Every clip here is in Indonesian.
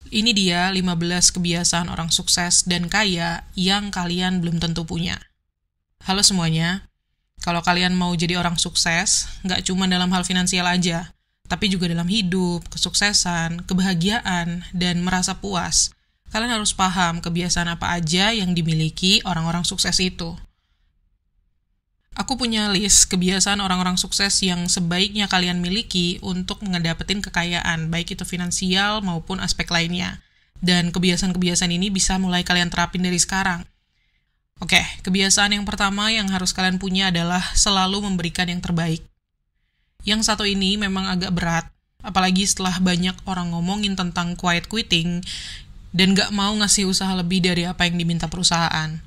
Ini dia 15 kebiasaan orang sukses dan kaya yang kalian belum tentu punya. Halo semuanya, kalau kalian mau jadi orang sukses, nggak cuma dalam hal finansial aja, tapi juga dalam hidup, kesuksesan, kebahagiaan, dan merasa puas. Kalian harus paham kebiasaan apa aja yang dimiliki orang-orang sukses itu. Aku punya list kebiasaan orang-orang sukses yang sebaiknya kalian miliki untuk ngedapetin kekayaan, baik itu finansial maupun aspek lainnya. Dan kebiasaan-kebiasaan ini bisa mulai kalian terapin dari sekarang. Oke, kebiasaan yang pertama yang harus kalian punya adalah selalu memberikan yang terbaik. Yang satu ini memang agak berat, apalagi setelah banyak orang ngomongin tentang quiet quitting dan gak mau ngasih usaha lebih dari apa yang diminta perusahaan.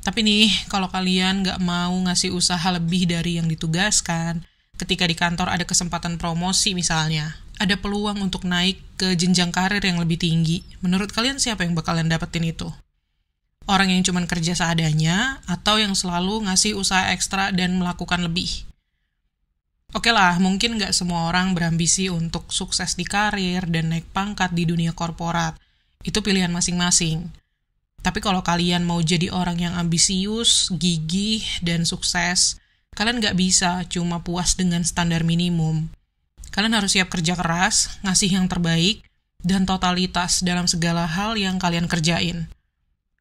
Tapi nih, kalau kalian nggak mau ngasih usaha lebih dari yang ditugaskan, ketika di kantor ada kesempatan promosi misalnya, ada peluang untuk naik ke jenjang karir yang lebih tinggi, menurut kalian siapa yang bakalan dapetin itu? Orang yang cuma kerja seadanya, atau yang selalu ngasih usaha ekstra dan melakukan lebih? Oke lah, mungkin nggak semua orang berambisi untuk sukses di karir dan naik pangkat di dunia korporat. Itu pilihan masing-masing. Tapi kalau kalian mau jadi orang yang ambisius, gigih, dan sukses, kalian nggak bisa cuma puas dengan standar minimum. Kalian harus siap kerja keras, ngasih yang terbaik, dan totalitas dalam segala hal yang kalian kerjain.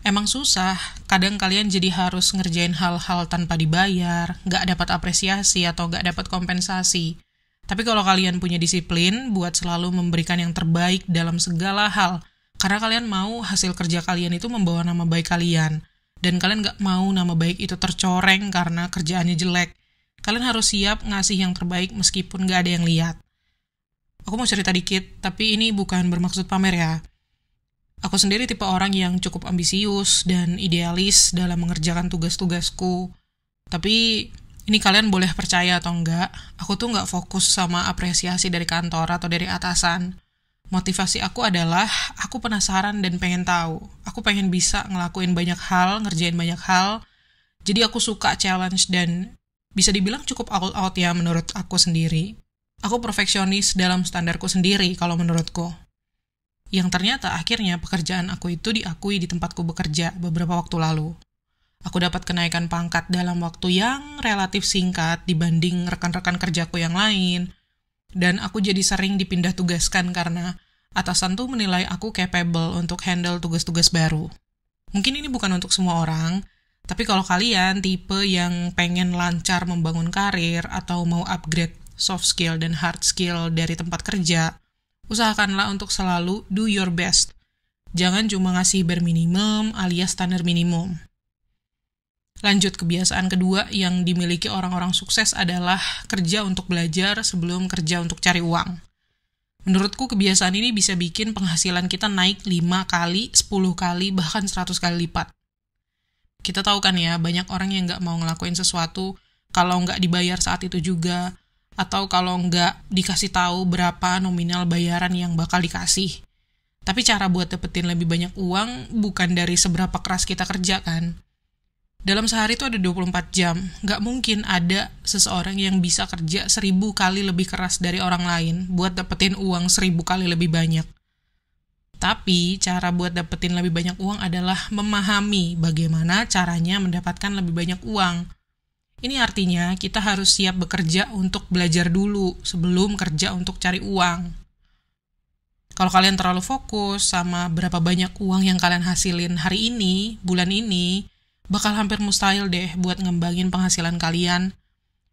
Emang susah, kadang kalian jadi harus ngerjain hal-hal tanpa dibayar, nggak dapat apresiasi atau nggak dapat kompensasi. Tapi kalau kalian punya disiplin buat selalu memberikan yang terbaik dalam segala hal, karena kalian mau hasil kerja kalian itu membawa nama baik kalian. Dan kalian gak mau nama baik itu tercoreng karena kerjaannya jelek. Kalian harus siap ngasih yang terbaik meskipun gak ada yang lihat. Aku mau cerita dikit, tapi ini bukan bermaksud pamer ya. Aku sendiri tipe orang yang cukup ambisius dan idealis dalam mengerjakan tugas-tugasku. Tapi ini kalian boleh percaya atau enggak, aku tuh gak fokus sama apresiasi dari kantor atau dari atasan. Motivasi aku adalah, aku penasaran dan pengen tahu. Aku pengen bisa ngelakuin banyak hal, ngerjain banyak hal. Jadi aku suka challenge dan bisa dibilang cukup all out ya menurut aku sendiri. Aku perfeksionis dalam standarku sendiri kalau menurutku. Yang ternyata akhirnya pekerjaan aku itu diakui di tempatku bekerja beberapa waktu lalu. Aku dapat kenaikan pangkat dalam waktu yang relatif singkat dibanding rekan-rekan kerjaku yang lain. Dan aku jadi sering dipindah tugaskan karena atasan tuh menilai aku capable untuk handle tugas-tugas baru. Mungkin ini bukan untuk semua orang, tapi kalau kalian tipe yang pengen lancar membangun karir atau mau upgrade soft skill dan hard skill dari tempat kerja, usahakanlah untuk selalu do your best. Jangan cuma ngasih bare minimum alias standar minimum. Lanjut, kebiasaan kedua yang dimiliki orang-orang sukses adalah kerja untuk belajar sebelum kerja untuk cari uang. Menurutku kebiasaan ini bisa bikin penghasilan kita naik 5 kali, 10 kali, bahkan 100 kali lipat. Kita tahu kan ya, banyak orang yang nggak mau ngelakuin sesuatu kalau nggak dibayar saat itu juga, atau kalau nggak dikasih tahu berapa nominal bayaran yang bakal dikasih. Tapi cara buat dapetin lebih banyak uang bukan dari seberapa keras kita kerja kan. Dalam sehari itu ada 24 jam, nggak mungkin ada seseorang yang bisa kerja 1000 kali lebih keras dari orang lain buat dapetin uang 1000 kali lebih banyak. Tapi, cara buat dapetin lebih banyak uang adalah memahami bagaimana caranya mendapatkan lebih banyak uang. Ini artinya kita harus siap bekerja untuk belajar dulu sebelum kerja untuk cari uang. Kalau kalian terlalu fokus sama berapa banyak uang yang kalian hasilin hari ini, bulan ini, bakal hampir mustahil deh buat ngembangin penghasilan kalian.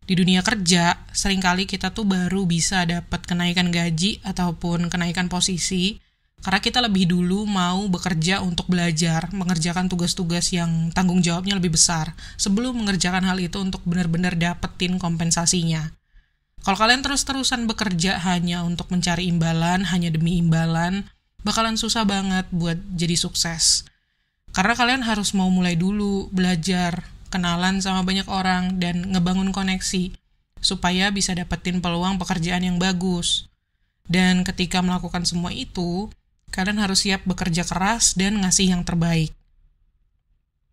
Di dunia kerja, seringkali kita tuh baru bisa dapat kenaikan gaji ataupun kenaikan posisi karena kita lebih dulu mau bekerja untuk belajar, mengerjakan tugas-tugas yang tanggung jawabnya lebih besar sebelum mengerjakan hal itu untuk benar-benar dapetin kompensasinya. Kalau kalian terus-terusan bekerja hanya untuk mencari imbalan, hanya demi imbalan, bakalan susah banget buat jadi sukses. Karena kalian harus mau mulai dulu, belajar, kenalan sama banyak orang, dan ngebangun koneksi, supaya bisa dapetin peluang pekerjaan yang bagus. Dan ketika melakukan semua itu, kalian harus siap bekerja keras dan ngasih yang terbaik.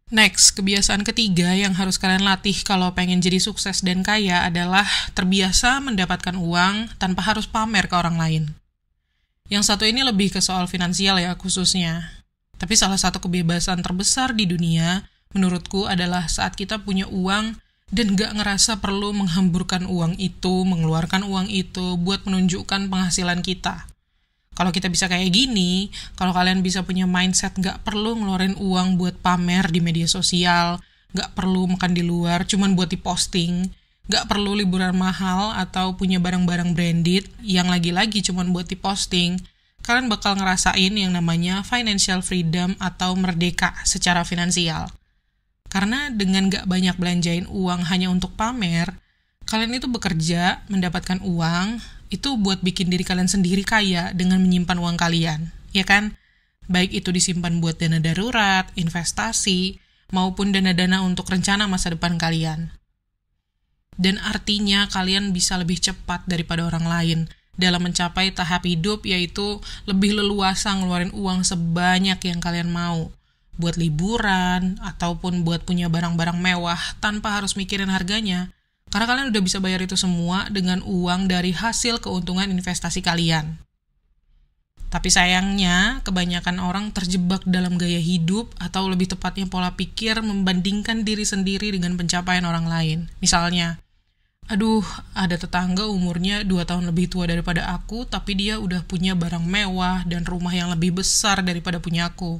Next, kebiasaan ketiga yang harus kalian latih kalau pengen jadi sukses dan kaya adalah terbiasa mendapatkan uang tanpa harus pamer ke orang lain. Yang satu ini lebih ke soal finansial ya khususnya. Tapi salah satu kebebasan terbesar di dunia, menurutku adalah saat kita punya uang dan gak ngerasa perlu menghamburkan uang itu, mengeluarkan uang itu buat menunjukkan penghasilan kita. Kalau kita bisa kayak gini, kalau kalian bisa punya mindset gak perlu ngeluarin uang buat pamer di media sosial, gak perlu makan di luar cuman buat diposting, gak perlu liburan mahal atau punya barang-barang branded yang lagi-lagi cuman buat diposting, kalian bakal ngerasain yang namanya financial freedom atau merdeka secara finansial. Karena dengan gak banyak belanjain uang hanya untuk pamer, kalian itu bekerja, mendapatkan uang, itu buat bikin diri kalian sendiri kaya dengan menyimpan uang kalian, ya kan? Baik itu disimpan buat dana darurat, investasi, maupun dana-dana untuk rencana masa depan kalian. Dan artinya kalian bisa lebih cepat daripada orang lain dalam mencapai tahap hidup, yaitu lebih leluasa ngeluarin uang sebanyak yang kalian mau, buat liburan, ataupun buat punya barang-barang mewah tanpa harus mikirin harganya. Karena kalian udah bisa bayar itu semua dengan uang dari hasil keuntungan investasi kalian. Tapi sayangnya, kebanyakan orang terjebak dalam gaya hidup atau lebih tepatnya pola pikir membandingkan diri sendiri dengan pencapaian orang lain. Misalnya, aduh, ada tetangga umurnya 2 tahun lebih tua daripada aku, tapi dia udah punya barang mewah dan rumah yang lebih besar daripada punya aku.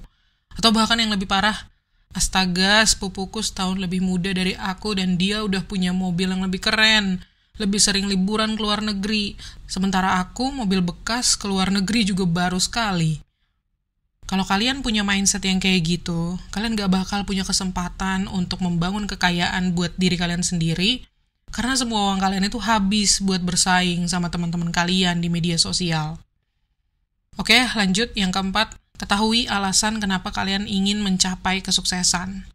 Atau bahkan yang lebih parah, astaga, sepupuku setahun lebih muda dari aku dan dia udah punya mobil yang lebih keren, lebih sering liburan ke luar negeri. Sementara aku, mobil bekas ke luar negeri juga baru sekali. Kalau kalian punya mindset yang kayak gitu, kalian gak bakal punya kesempatan untuk membangun kekayaan buat diri kalian sendiri, karena semua uang kalian itu habis buat bersaing sama teman-teman kalian di media sosial. Oke, lanjut yang keempat. Ketahui alasan kenapa kalian ingin mencapai kesuksesan.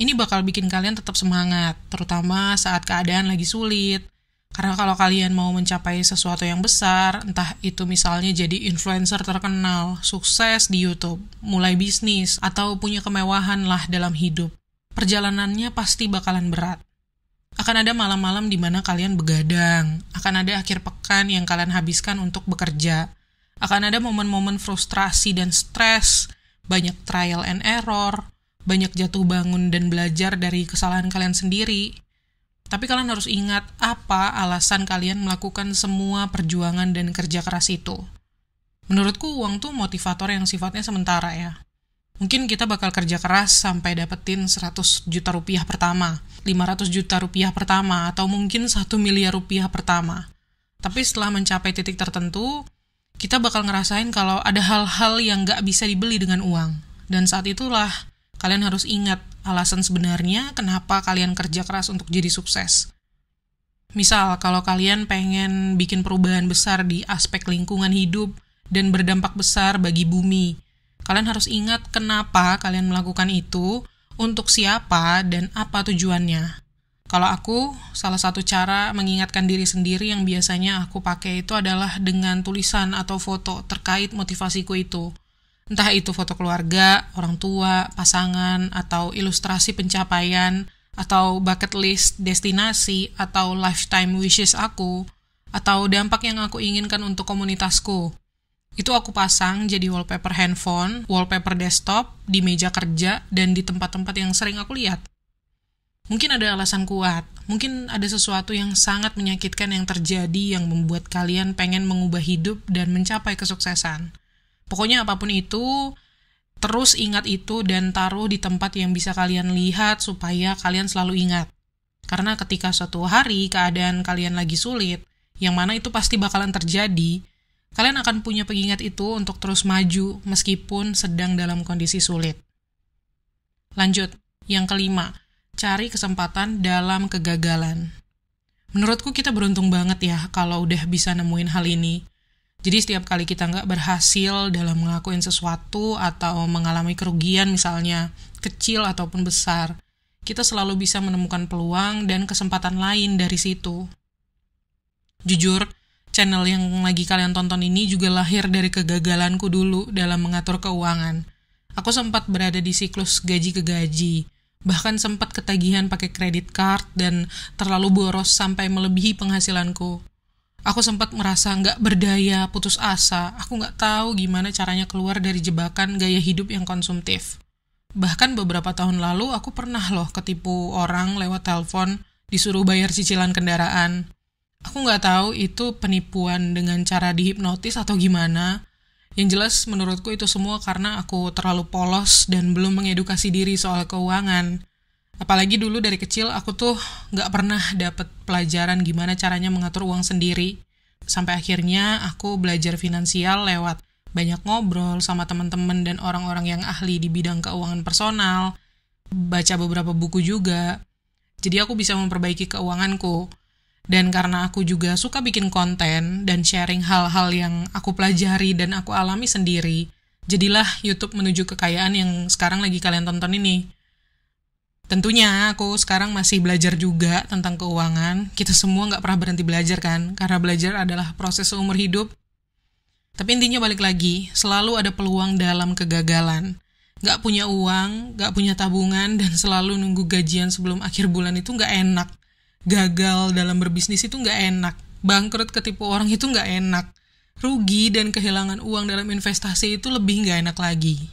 Ini bakal bikin kalian tetap semangat, terutama saat keadaan lagi sulit. Karena kalau kalian mau mencapai sesuatu yang besar, entah itu misalnya jadi influencer terkenal, sukses di YouTube, mulai bisnis, atau punya kemewahan lah dalam hidup, perjalanannya pasti bakalan berat. Akan ada malam-malam di mana kalian begadang, akan ada akhir pekan yang kalian habiskan untuk bekerja, akan ada momen-momen frustrasi dan stres, banyak trial and error, banyak jatuh bangun dan belajar dari kesalahan kalian sendiri. Tapi kalian harus ingat apa alasan kalian melakukan semua perjuangan dan kerja keras itu. Menurutku uang tuh motivator yang sifatnya sementara ya. Mungkin kita bakal kerja keras sampai dapetin 100 juta rupiah pertama, 500 juta rupiah pertama, atau mungkin 1 miliar rupiah pertama. Tapi setelah mencapai titik tertentu, kita bakal ngerasain kalau ada hal-hal yang gak bisa dibeli dengan uang. Dan saat itulah, kalian harus ingat alasan sebenarnya kenapa kalian kerja keras untuk jadi sukses. Misal, kalau kalian pengen bikin perubahan besar di aspek lingkungan hidup dan berdampak besar bagi bumi, kalian harus ingat kenapa kalian melakukan itu, untuk siapa, dan apa tujuannya. Kalau aku, salah satu cara mengingatkan diri sendiri yang biasanya aku pakai itu adalah dengan tulisan atau foto terkait motivasiku itu. Entah itu foto keluarga, orang tua, pasangan, atau ilustrasi pencapaian, atau bucket list, destinasi, atau lifetime wishes aku, atau dampak yang aku inginkan untuk komunitasku. Itu aku pasang jadi wallpaper handphone, wallpaper desktop, di meja kerja, dan di tempat-tempat yang sering aku lihat. Mungkin ada alasan kuat, mungkin ada sesuatu yang sangat menyakitkan yang terjadi yang membuat kalian pengen mengubah hidup dan mencapai kesuksesan. Pokoknya apapun itu, terus ingat itu dan taruh di tempat yang bisa kalian lihat supaya kalian selalu ingat. Karena ketika suatu hari keadaan kalian lagi sulit, yang mana itu pasti bakalan terjadi, kalian akan punya pengingat itu untuk terus maju meskipun sedang dalam kondisi sulit. Lanjut, yang kelima. Cari kesempatan dalam kegagalan. Menurutku kita beruntung banget ya kalau udah bisa nemuin hal ini. Jadi setiap kali kita nggak berhasil dalam ngelakuin sesuatu atau mengalami kerugian misalnya, kecil ataupun besar, kita selalu bisa menemukan peluang dan kesempatan lain dari situ. Jujur, channel yang lagi kalian tonton ini juga lahir dari kegagalanku dulu dalam mengatur keuangan. Aku sempat berada di siklus gaji ke gaji, bahkan sempat ketagihan pakai kredit card dan terlalu boros sampai melebihi penghasilanku. Aku sempat merasa nggak berdaya, putus asa. Aku nggak tahu gimana caranya keluar dari jebakan gaya hidup yang konsumtif. Bahkan beberapa tahun lalu aku pernah loh ketipu orang lewat telepon, disuruh bayar cicilan kendaraan. Aku nggak tahu itu penipuan dengan cara dihipnotis atau gimana. Yang jelas menurutku itu semua karena aku terlalu polos dan belum mengedukasi diri soal keuangan. Apalagi dulu dari kecil aku tuh nggak pernah dapet pelajaran gimana caranya mengatur uang sendiri. Sampai akhirnya aku belajar finansial lewat banyak ngobrol sama teman-teman dan orang-orang yang ahli di bidang keuangan personal, baca beberapa buku juga. Jadi aku bisa memperbaiki keuanganku. Dan karena aku juga suka bikin konten dan sharing hal-hal yang aku pelajari dan aku alami sendiri, jadilah YouTube Menuju Kekayaan yang sekarang lagi kalian tonton ini. Tentunya aku sekarang masih belajar juga tentang keuangan. Kita semua nggak pernah berhenti belajar kan, karena belajar adalah proses seumur hidup. Tapi intinya balik lagi, selalu ada peluang dalam kegagalan. Nggak punya uang, nggak punya tabungan, dan selalu nunggu gajian sebelum akhir bulan itu nggak enak. Gagal dalam berbisnis itu nggak enak. Bangkrut ketipu orang itu nggak enak. Rugi dan kehilangan uang dalam investasi itu lebih nggak enak lagi.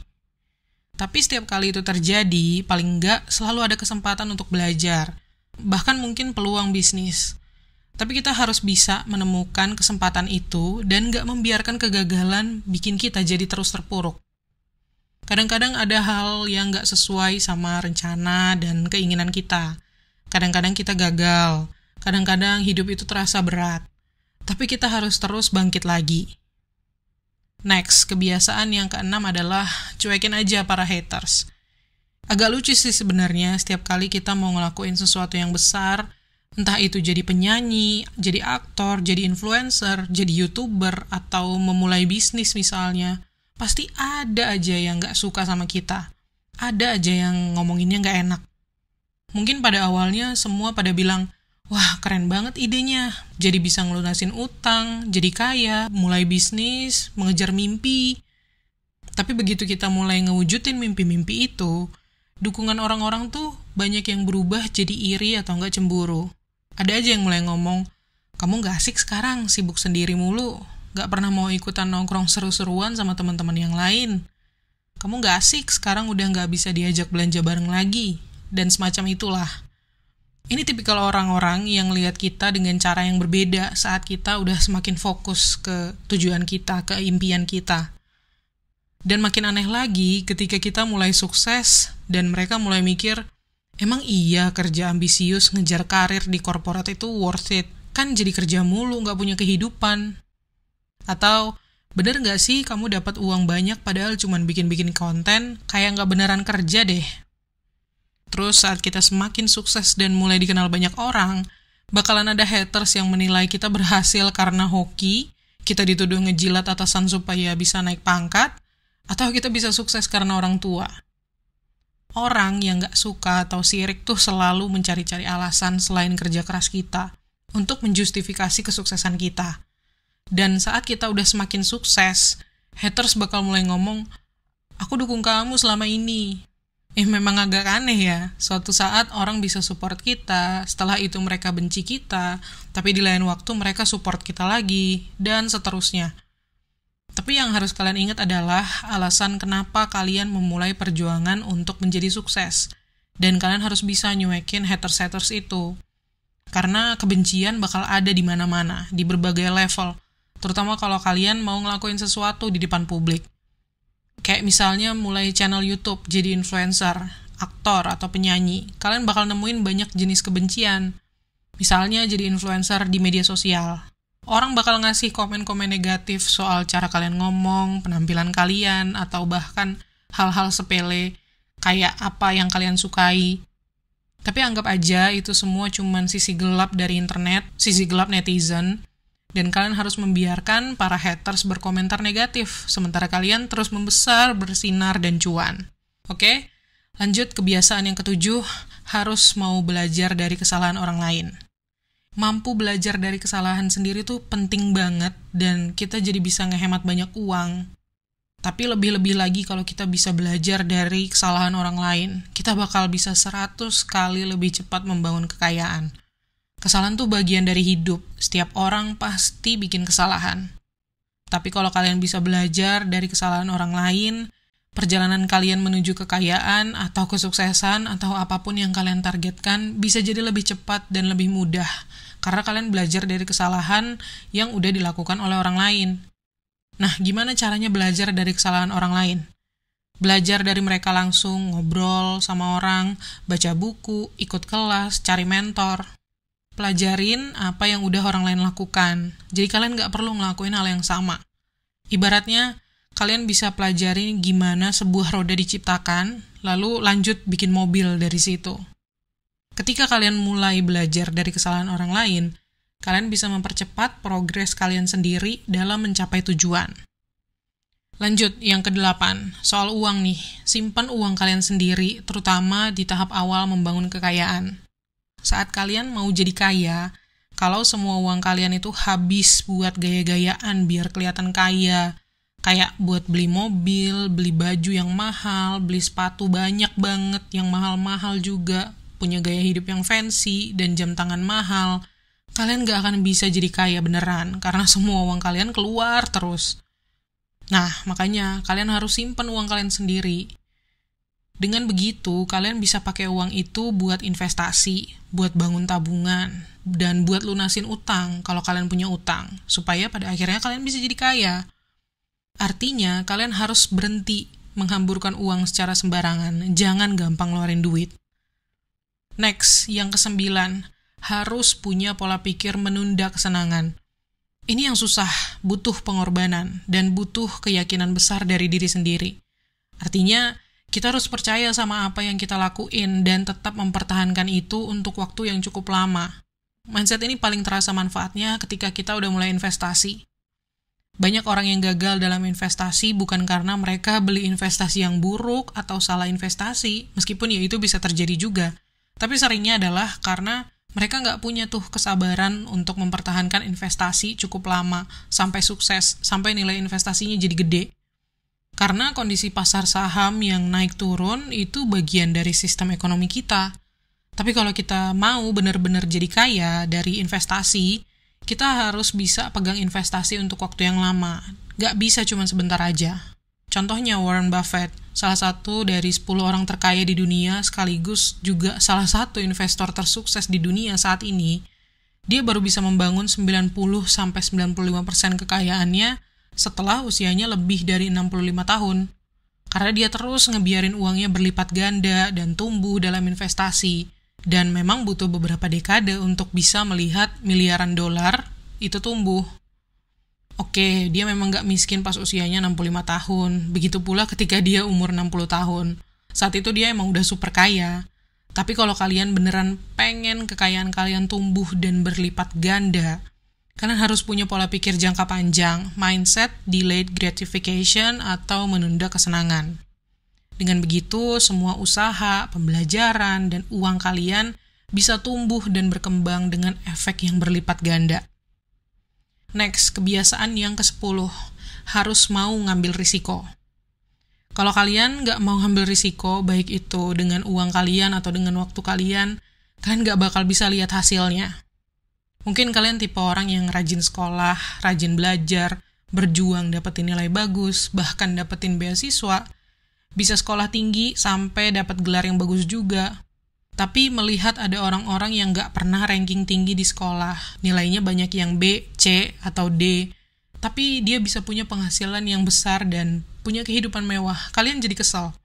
Tapi setiap kali itu terjadi, paling nggak selalu ada kesempatan untuk belajar. Bahkan mungkin peluang bisnis. Tapi kita harus bisa menemukan kesempatan itu dan nggak membiarkan kegagalan bikin kita jadi terus terpuruk. Kadang-kadang ada hal yang nggak sesuai sama rencana dan keinginan kita. Kadang-kadang kita gagal. Kadang-kadang hidup itu terasa berat. Tapi kita harus terus bangkit lagi. Next, kebiasaan yang keenam adalah cuekin aja para haters. Agak lucu sih sebenarnya setiap kali kita mau ngelakuin sesuatu yang besar, entah itu jadi penyanyi, jadi aktor, jadi influencer, jadi YouTuber, atau memulai bisnis misalnya, pasti ada aja yang gak suka sama kita. Ada aja yang ngomonginnya gak enak. Mungkin pada awalnya semua pada bilang, wah, keren banget idenya. Jadi bisa ngelunasin utang, jadi kaya, mulai bisnis, mengejar mimpi. Tapi begitu kita mulai ngewujudin mimpi-mimpi itu, dukungan orang-orang tuh banyak yang berubah jadi iri atau nggak cemburu. Ada aja yang mulai ngomong, kamu nggak asik sekarang, sibuk sendiri mulu. Nggak pernah mau ikutan nongkrong seru-seruan sama teman-teman yang lain. Kamu nggak asik, sekarang udah nggak bisa diajak belanja bareng lagi. Dan semacam itulah. Ini tipikal orang-orang yang lihat kita dengan cara yang berbeda saat kita udah semakin fokus ke tujuan kita, ke impian kita. Dan makin aneh lagi ketika kita mulai sukses dan mereka mulai mikir, emang iya kerja ambisius ngejar karir di korporat itu worth it? Kan jadi kerja mulu, nggak punya kehidupan. Atau, bener nggak sih kamu dapat uang banyak padahal cuma bikin-bikin konten, kayak nggak beneran kerja deh? Terus saat kita semakin sukses dan mulai dikenal banyak orang, bakalan ada haters yang menilai kita berhasil karena hoki, kita dituduh ngejilat atasan supaya bisa naik pangkat, atau kita bisa sukses karena orang tua. Orang yang gak suka atau sirik tuh selalu mencari-cari alasan selain kerja keras kita untuk menjustifikasi kesuksesan kita. Dan saat kita udah semakin sukses, haters bakal mulai ngomong, aku dukung kamu selama ini. Memang agak aneh ya, suatu saat orang bisa support kita, setelah itu mereka benci kita, tapi di lain waktu mereka support kita lagi, dan seterusnya. Tapi yang harus kalian ingat adalah alasan kenapa kalian memulai perjuangan untuk menjadi sukses, dan kalian harus bisa nyuekin haters-haters itu. Karena kebencian bakal ada di mana-mana, di berbagai level, terutama kalau kalian mau ngelakuin sesuatu di depan publik. Kayak misalnya mulai channel YouTube, jadi influencer, aktor, atau penyanyi, kalian bakal nemuin banyak jenis kebencian. Misalnya jadi influencer di media sosial. Orang bakal ngasih komen-komen negatif soal cara kalian ngomong, penampilan kalian, atau bahkan hal-hal sepele, kayak apa yang kalian sukai. Tapi anggap aja itu semua cuman sisi gelap dari internet, sisi gelap netizen, dan kalian harus membiarkan para haters berkomentar negatif, sementara kalian terus membesar, bersinar, dan cuan. Oke? Lanjut, kebiasaan yang ketujuh, harus mau belajar dari kesalahan orang lain. Mampu belajar dari kesalahan sendiri tuh penting banget, dan kita jadi bisa ngehemat banyak uang. Tapi lebih-lebih lagi kalau kita bisa belajar dari kesalahan orang lain, kita bakal bisa 100 kali lebih cepat membangun kekayaan. Kesalahan tuh bagian dari hidup. Setiap orang pasti bikin kesalahan. Tapi kalau kalian bisa belajar dari kesalahan orang lain, perjalanan kalian menuju kekayaan atau kesuksesan atau apapun yang kalian targetkan bisa jadi lebih cepat dan lebih mudah. Karena kalian belajar dari kesalahan yang udah dilakukan oleh orang lain. Nah, gimana caranya belajar dari kesalahan orang lain? Belajar dari mereka langsung, ngobrol sama orang, baca buku, ikut kelas, cari mentor. Pelajarin apa yang udah orang lain lakukan. Jadi kalian nggak perlu ngelakuin hal yang sama. Ibaratnya, kalian bisa pelajarin gimana sebuah roda diciptakan, lalu lanjut bikin mobil dari situ. Ketika kalian mulai belajar dari kesalahan orang lain, kalian bisa mempercepat progres kalian sendiri dalam mencapai tujuan. Lanjut, yang ke-8, soal uang nih. Simpan uang kalian sendiri, terutama di tahap awal membangun kekayaan. Saat kalian mau jadi kaya, kalau semua uang kalian itu habis buat gaya-gayaan biar kelihatan kaya, kayak buat beli mobil, beli baju yang mahal, beli sepatu banyak banget yang mahal-mahal juga, punya gaya hidup yang fancy, dan jam tangan mahal, kalian gak akan bisa jadi kaya beneran, karena semua uang kalian keluar terus. Nah, makanya kalian harus simpan uang kalian sendiri. Dengan begitu, kalian bisa pakai uang itu buat investasi, buat bangun tabungan, dan buat lunasin utang kalau kalian punya utang, supaya pada akhirnya kalian bisa jadi kaya. Artinya, kalian harus berhenti menghamburkan uang secara sembarangan, jangan gampang ngeluarin duit. Next, yang ke-9, harus punya pola pikir menunda kesenangan. Ini yang susah, butuh pengorbanan, dan butuh keyakinan besar dari diri sendiri. Artinya, kita harus percaya sama apa yang kita lakuin dan tetap mempertahankan itu untuk waktu yang cukup lama. Mindset ini paling terasa manfaatnya ketika kita udah mulai investasi. Banyak orang yang gagal dalam investasi bukan karena mereka beli investasi yang buruk atau salah investasi, meskipun ya itu bisa terjadi juga. Tapi seringnya adalah karena mereka nggak punya tuh kesabaran untuk mempertahankan investasi cukup lama, sampai sukses, sampai nilai investasinya jadi gede. Karena kondisi pasar saham yang naik turun itu bagian dari sistem ekonomi kita. Tapi kalau kita mau benar-benar jadi kaya dari investasi, kita harus bisa pegang investasi untuk waktu yang lama. Nggak bisa cuma sebentar aja. Contohnya Warren Buffett, salah satu dari 10 orang terkaya di dunia sekaligus juga salah satu investor tersukses di dunia saat ini. Dia baru bisa membangun 90-95% kekayaannya setelah usianya lebih dari 65 tahun. Karena dia terus ngebiarin uangnya berlipat ganda dan tumbuh dalam investasi. Dan memang butuh beberapa dekade untuk bisa melihat miliaran dolar itu tumbuh. Oke, dia memang gak miskin pas usianya 65 tahun. Begitu pula ketika dia umur 60 tahun. Saat itu dia emang udah super kaya. Tapi kalau kalian beneran pengen kekayaan kalian tumbuh dan berlipat ganda, kalian harus punya pola pikir jangka panjang, mindset delayed gratification atau menunda kesenangan. Dengan begitu, semua usaha, pembelajaran, dan uang kalian bisa tumbuh dan berkembang dengan efek yang berlipat ganda. Next, kebiasaan yang ke-10, harus mau ngambil risiko. Kalau kalian nggak mau ngambil risiko, baik itu dengan uang kalian atau dengan waktu kalian nggak bakal bisa lihat hasilnya. Mungkin kalian tipe orang yang rajin sekolah, rajin belajar, berjuang dapetin nilai bagus, bahkan dapetin beasiswa, bisa sekolah tinggi sampai dapat gelar yang bagus juga. Tapi melihat ada orang-orang yang nggak pernah ranking tinggi di sekolah, nilainya banyak yang B, C, atau D, tapi dia bisa punya penghasilan yang besar dan punya kehidupan mewah, kalian jadi kesal.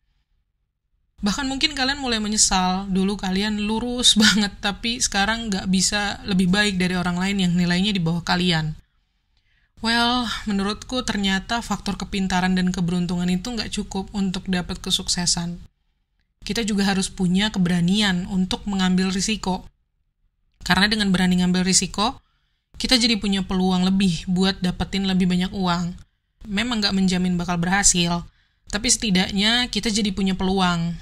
Bahkan mungkin kalian mulai menyesal, dulu kalian lurus banget, tapi sekarang nggak bisa lebih baik dari orang lain yang nilainya di bawah kalian. Well, menurutku ternyata faktor kepintaran dan keberuntungan itu nggak cukup untuk dapat kesuksesan. Kita juga harus punya keberanian untuk mengambil risiko. Karena dengan berani ngambil risiko, kita jadi punya peluang lebih buat dapetin lebih banyak uang. Memang nggak menjamin bakal berhasil, tapi setidaknya kita jadi punya peluang.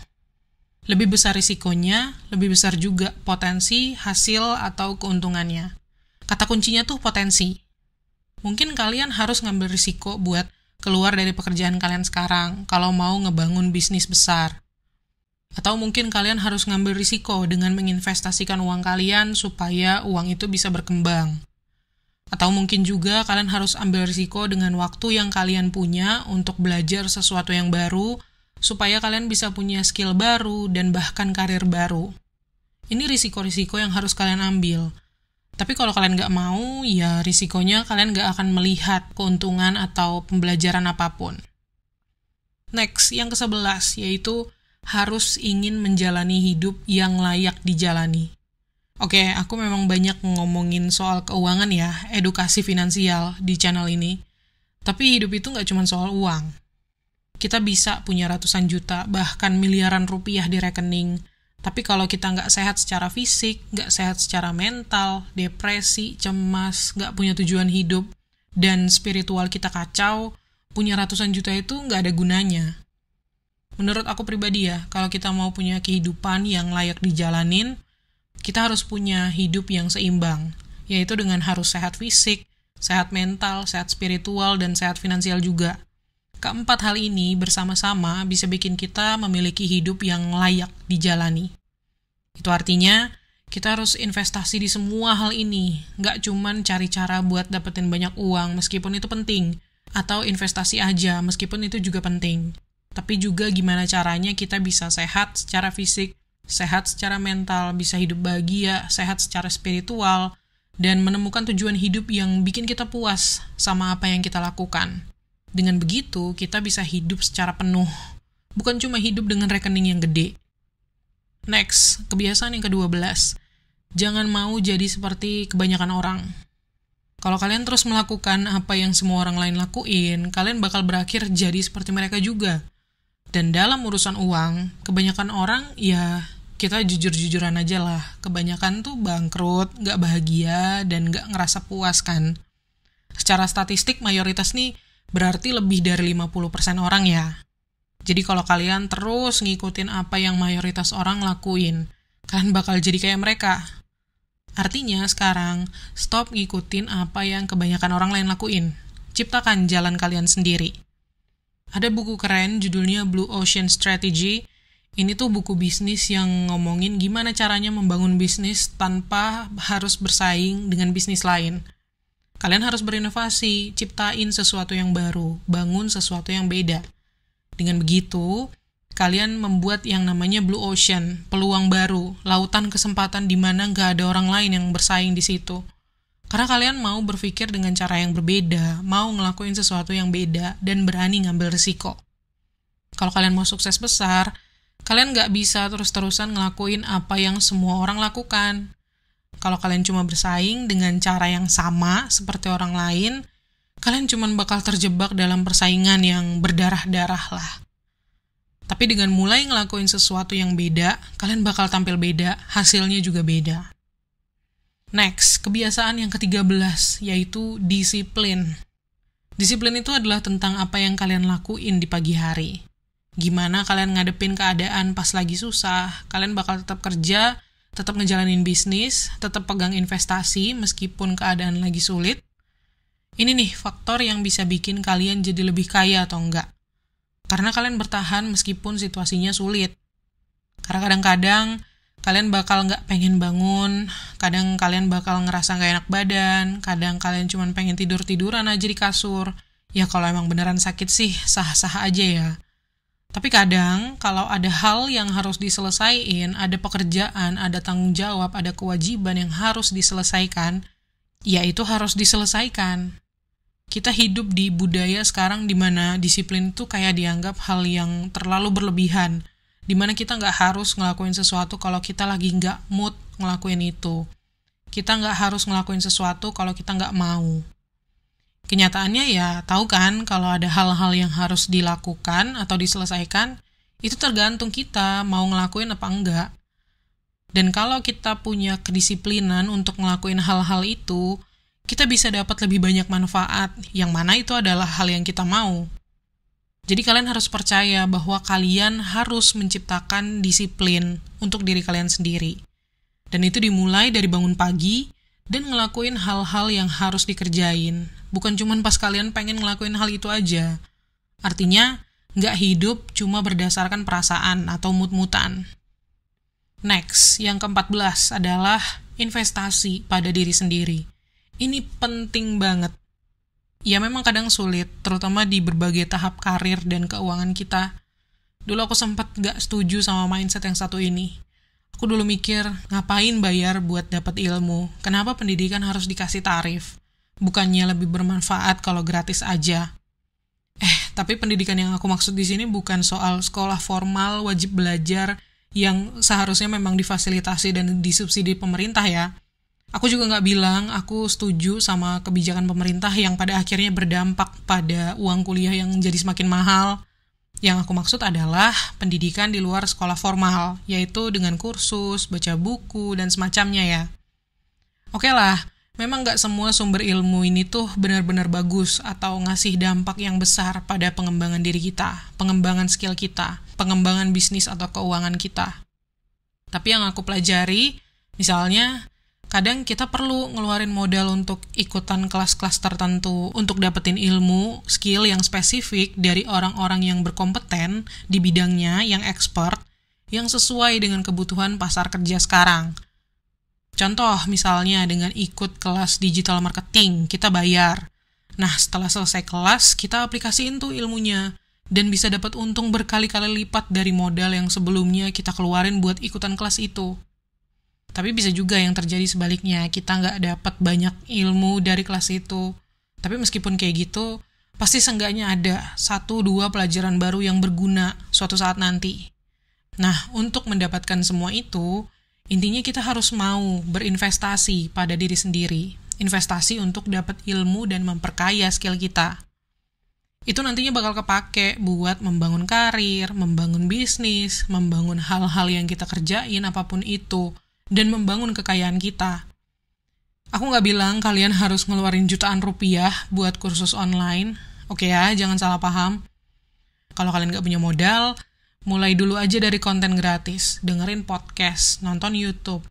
Lebih besar risikonya, lebih besar juga potensi, hasil, atau keuntungannya. Kata kuncinya tuh potensi. Mungkin kalian harus ngambil risiko buat keluar dari pekerjaan kalian sekarang, kalau mau ngebangun bisnis besar. Atau mungkin kalian harus ngambil risiko dengan menginvestasikan uang kalian supaya uang itu bisa berkembang. Atau mungkin juga kalian harus ambil risiko dengan waktu yang kalian punya untuk belajar sesuatu yang baru, supaya kalian bisa punya skill baru dan bahkan karir baru. Ini risiko-risiko yang harus kalian ambil. Tapi kalau kalian nggak mau, ya risikonya kalian nggak akan melihat keuntungan atau pembelajaran apapun. Next, yang ke-11, yaitu harus ingin menjalani hidup yang layak dijalani. Oke, aku memang banyak ngomongin soal keuangan ya, edukasi finansial di channel ini. Tapi hidup itu nggak cuma soal uang. Kita bisa punya ratusan juta, bahkan miliaran rupiah di rekening. Tapi kalau kita nggak sehat secara fisik, nggak sehat secara mental, depresi, cemas, nggak punya tujuan hidup, dan spiritual kita kacau, punya ratusan juta itu nggak ada gunanya. Menurut aku pribadi ya, kalau kita mau punya kehidupan yang layak dijalanin, kita harus punya hidup yang seimbang, yaitu dengan harus sehat fisik, sehat mental, sehat spiritual, dan sehat finansial juga. Keempat hal ini bersama-sama bisa bikin kita memiliki hidup yang layak dijalani. Itu artinya, kita harus investasi di semua hal ini, nggak cuman cari cara buat dapetin banyak uang meskipun itu penting, atau investasi aja meskipun itu juga penting. Tapi juga gimana caranya kita bisa sehat secara fisik, sehat secara mental, bisa hidup bahagia, sehat secara spiritual, dan menemukan tujuan hidup yang bikin kita puas sama apa yang kita lakukan. Dengan begitu, kita bisa hidup secara penuh, bukan cuma hidup dengan rekening yang gede. Next, kebiasaan yang ke-12. Jangan mau jadi seperti kebanyakan orang. Kalau kalian terus melakukan apa yang semua orang lain lakuin, kalian bakal berakhir jadi seperti mereka juga. Dan dalam urusan uang, kebanyakan orang, ya kita jujur-jujuran aja lah. Kebanyakan tuh bangkrut, gak bahagia, dan gak ngerasa puas kan. Secara statistik, mayoritas nih berarti lebih dari 50% orang ya. Jadi kalau kalian terus ngikutin apa yang mayoritas orang lakuin, kalian bakal jadi kayak mereka. Artinya sekarang, stop ngikutin apa yang kebanyakan orang lain lakuin. Ciptakan jalan kalian sendiri. Ada buku keren judulnya Blue Ocean Strategy. Ini tuh buku bisnis yang ngomongin gimana caranya membangun bisnis tanpa harus bersaing dengan bisnis lain. Kalian harus berinovasi, ciptain sesuatu yang baru, bangun sesuatu yang beda. Dengan begitu, kalian membuat yang namanya Blue Ocean, peluang baru, lautan kesempatan di mana nggak ada orang lain yang bersaing di situ. Karena kalian mau berpikir dengan cara yang berbeda, mau ngelakuin sesuatu yang beda, dan berani ngambil risiko. Kalau kalian mau sukses besar, kalian nggak bisa terus-terusan ngelakuin apa yang semua orang lakukan. Kalau kalian cuma bersaing dengan cara yang sama seperti orang lain, kalian cuma bakal terjebak dalam persaingan yang berdarah-darah lah. Tapi dengan mulai ngelakuin sesuatu yang beda, kalian bakal tampil beda, hasilnya juga beda. Next, kebiasaan yang ke-13, yaitu disiplin. Disiplin itu adalah tentang apa yang kalian lakuin di pagi hari. Gimana kalian ngadepin keadaan pas lagi susah, kalian bakal tetap kerja, tetap ngejalanin bisnis, tetap pegang investasi meskipun keadaan lagi sulit. Ini nih faktor yang bisa bikin kalian jadi lebih kaya atau enggak. Karena kalian bertahan meskipun situasinya sulit. Karena kadang-kadang kalian bakal nggak pengen bangun, kadang kalian bakal ngerasa nggak enak badan, kadang kalian cuma pengen tidur-tiduran aja di kasur. Ya kalau emang beneran sakit sih, sah-sah aja ya. Tapi kadang kalau ada hal yang harus diselesaikan, ada pekerjaan, ada tanggung jawab, ada kewajiban yang harus diselesaikan, ya itu harus diselesaikan. Kita hidup di budaya sekarang di mana disiplin itu kayak dianggap hal yang terlalu berlebihan. Dimana kita nggak harus ngelakuin sesuatu kalau kita lagi nggak mood ngelakuin itu. Kita nggak harus ngelakuin sesuatu kalau kita nggak mau. Kenyataannya ya tahu kan kalau ada hal-hal yang harus dilakukan atau diselesaikan, itu tergantung kita mau ngelakuin apa enggak. Dan kalau kita punya kedisiplinan untuk ngelakuin hal-hal itu, kita bisa dapat lebih banyak manfaat, yang mana itu adalah hal yang kita mau. Jadi kalian harus percaya bahwa kalian harus menciptakan disiplin untuk diri kalian sendiri. Dan itu dimulai dari bangun pagi dan ngelakuin hal-hal yang harus dikerjain. Bukan cuma pas kalian pengen ngelakuin hal itu aja. Artinya, Nggak hidup cuma berdasarkan perasaan atau mut-mutan. Next, yang ke-14 adalah investasi pada diri sendiri. Ini penting banget. Ya memang kadang sulit, terutama di berbagai tahap karir dan keuangan kita. Dulu aku sempat nggak setuju sama mindset yang satu ini. Aku dulu mikir, ngapain bayar buat dapat ilmu? Kenapa pendidikan harus dikasih tarif? Bukannya lebih bermanfaat kalau gratis aja? Tapi pendidikan yang aku maksud di sini bukan soal sekolah formal wajib belajar yang seharusnya memang difasilitasi dan disubsidi pemerintah ya. Aku juga nggak bilang aku setuju sama kebijakan pemerintah yang pada akhirnya berdampak pada uang kuliah yang jadi semakin mahal. Yang aku maksud adalah pendidikan di luar sekolah formal, yaitu dengan kursus, baca buku, dan semacamnya ya. Oke lah, memang nggak semua sumber ilmu ini tuh benar-benar bagus atau ngasih dampak yang besar pada pengembangan diri kita, pengembangan skill kita, pengembangan bisnis atau keuangan kita. Tapi yang aku pelajari, misalnya, kadang kita perlu ngeluarin modal untuk ikutan kelas-kelas tertentu, untuk dapetin ilmu, skill yang spesifik dari orang-orang yang berkompeten di bidangnya, yang expert, yang sesuai dengan kebutuhan pasar kerja sekarang. Contoh, misalnya dengan ikut kelas digital marketing, kita bayar. Nah, setelah selesai kelas, kita aplikasiin tuh ilmunya, dan bisa dapat untung berkali-kali lipat dari modal yang sebelumnya kita keluarin buat ikutan kelas itu. Tapi bisa juga yang terjadi sebaliknya, kita nggak dapat banyak ilmu dari kelas itu. Tapi meskipun kayak gitu, pasti seenggaknya ada 1-2 pelajaran baru yang berguna suatu saat nanti. Nah, untuk mendapatkan semua itu, intinya kita harus mau berinvestasi pada diri sendiri. Investasi untuk dapat ilmu dan memperkaya skill kita. Itu nantinya bakal kepake buat membangun karir, membangun bisnis, membangun hal-hal yang kita kerjain apapun itu, dan membangun kekayaan kita. Aku nggak bilang kalian harus ngeluarin jutaan rupiah buat kursus online. Oke ya, jangan salah paham. Kalau kalian nggak punya modal, mulai dulu aja dari konten gratis. Dengerin podcast, nonton YouTube.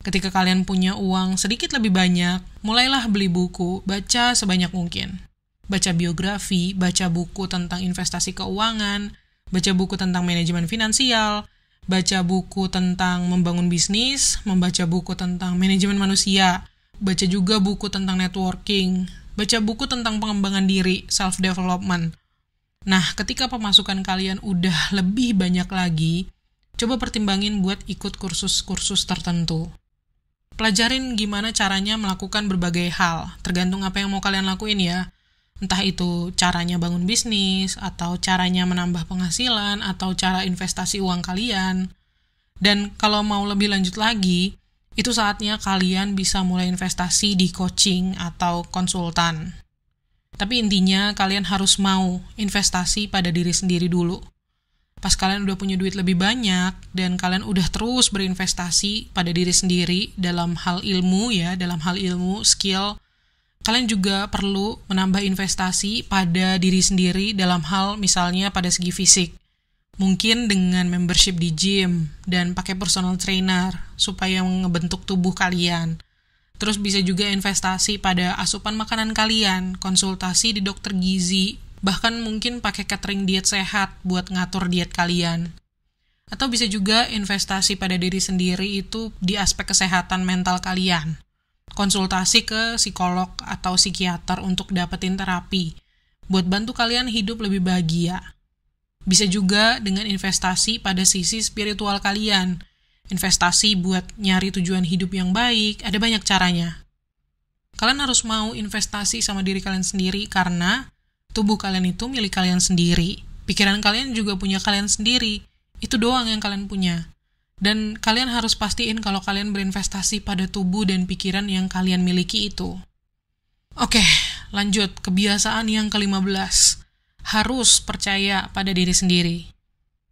Ketika kalian punya uang sedikit lebih banyak, mulailah beli buku, baca sebanyak mungkin. Baca biografi, baca buku tentang investasi keuangan, baca buku tentang manajemen finansial, baca buku tentang membangun bisnis, membaca buku tentang manajemen manusia, baca juga buku tentang networking, baca buku tentang pengembangan diri, self-development. Nah, ketika pemasukan kalian udah lebih banyak lagi, coba pertimbangin buat ikut kursus-kursus tertentu. Pelajarin gimana caranya melakukan berbagai hal, tergantung apa yang mau kalian lakuin ya. Entah itu caranya bangun bisnis, atau caranya menambah penghasilan, atau cara investasi uang kalian. Dan kalau mau lebih lanjut lagi, itu saatnya kalian bisa mulai investasi di coaching atau konsultan. Tapi intinya kalian harus mau investasi pada diri sendiri dulu. Pas kalian udah punya duit lebih banyak, dan kalian udah terus berinvestasi pada diri sendiri dalam hal ilmu ya, dalam hal ilmu, skill, kalian juga perlu menambah investasi pada diri sendiri dalam hal misalnya pada segi fisik. Mungkin dengan membership di gym dan pakai personal trainer supaya ngebentuk tubuh kalian. Terus bisa juga investasi pada asupan makanan kalian, konsultasi di dokter gizi, bahkan mungkin pakai catering diet sehat buat ngatur diet kalian. Atau bisa juga investasi pada diri sendiri itu di aspek kesehatan mental kalian. Konsultasi ke psikolog atau psikiater untuk dapetin terapi, buat bantu kalian hidup lebih bahagia. Bisa juga dengan investasi pada sisi spiritual kalian, investasi buat nyari tujuan hidup yang baik, ada banyak caranya. Kalian harus mau investasi sama diri kalian sendiri karena tubuh kalian itu milik kalian sendiri, pikiran kalian juga punya kalian sendiri, itu doang yang kalian punya. Dan kalian harus pastiin kalau kalian berinvestasi pada tubuh dan pikiran yang kalian miliki itu. Oke, lanjut. Kebiasaan yang ke-15. Harus percaya pada diri sendiri.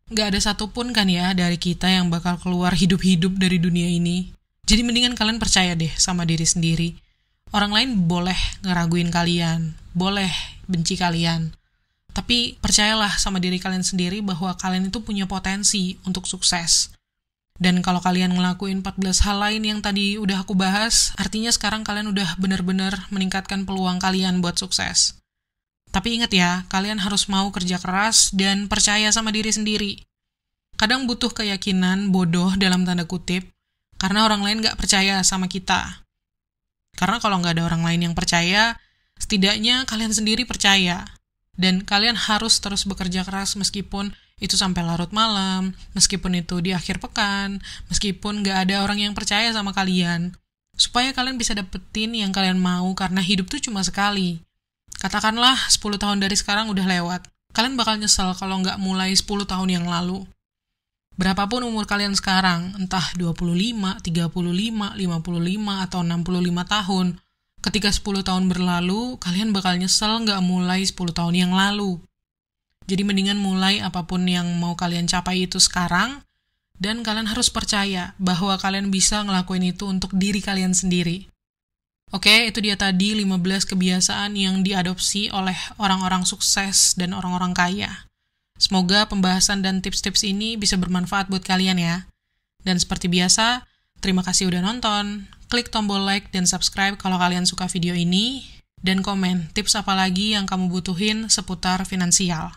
Gak ada satupun kan ya dari kita yang bakal keluar hidup-hidup dari dunia ini. Jadi mendingan kalian percaya deh sama diri sendiri. Orang lain boleh ngeraguin kalian, boleh benci kalian. Tapi percayalah sama diri kalian sendiri bahwa kalian itu punya potensi untuk sukses. Dan kalau kalian ngelakuin 14 hal lain yang tadi udah aku bahas, artinya sekarang kalian udah benar-benar meningkatkan peluang kalian buat sukses. Tapi ingat ya, kalian harus mau kerja keras dan percaya sama diri sendiri. Kadang butuh keyakinan bodoh dalam tanda kutip, karena orang lain nggak percaya sama kita. Karena kalau nggak ada orang lain yang percaya, setidaknya kalian sendiri percaya. Dan kalian harus terus bekerja keras meskipun itu sampai larut malam, meskipun itu di akhir pekan, meskipun nggak ada orang yang percaya sama kalian. Supaya kalian bisa dapetin yang kalian mau karena hidup tuh cuma sekali. Katakanlah 10 tahun dari sekarang udah lewat. Kalian bakal nyesel kalau nggak mulai 10 tahun yang lalu. Berapapun umur kalian sekarang, entah 25, 35, 55, atau 65 tahun, ketika 10 tahun berlalu, kalian bakal nyesel nggak mulai 10 tahun yang lalu. Jadi mendingan mulai apapun yang mau kalian capai itu sekarang, dan kalian harus percaya bahwa kalian bisa ngelakuin itu untuk diri kalian sendiri. Oke, itu dia tadi 15 kebiasaan yang diadopsi oleh orang-orang sukses dan orang-orang kaya. Semoga pembahasan dan tips-tips ini bisa bermanfaat buat kalian ya. Dan seperti biasa, terima kasih udah nonton. Klik tombol like dan subscribe kalau kalian suka video ini. Dan komen tips apa lagi yang kamu butuhin seputar finansial.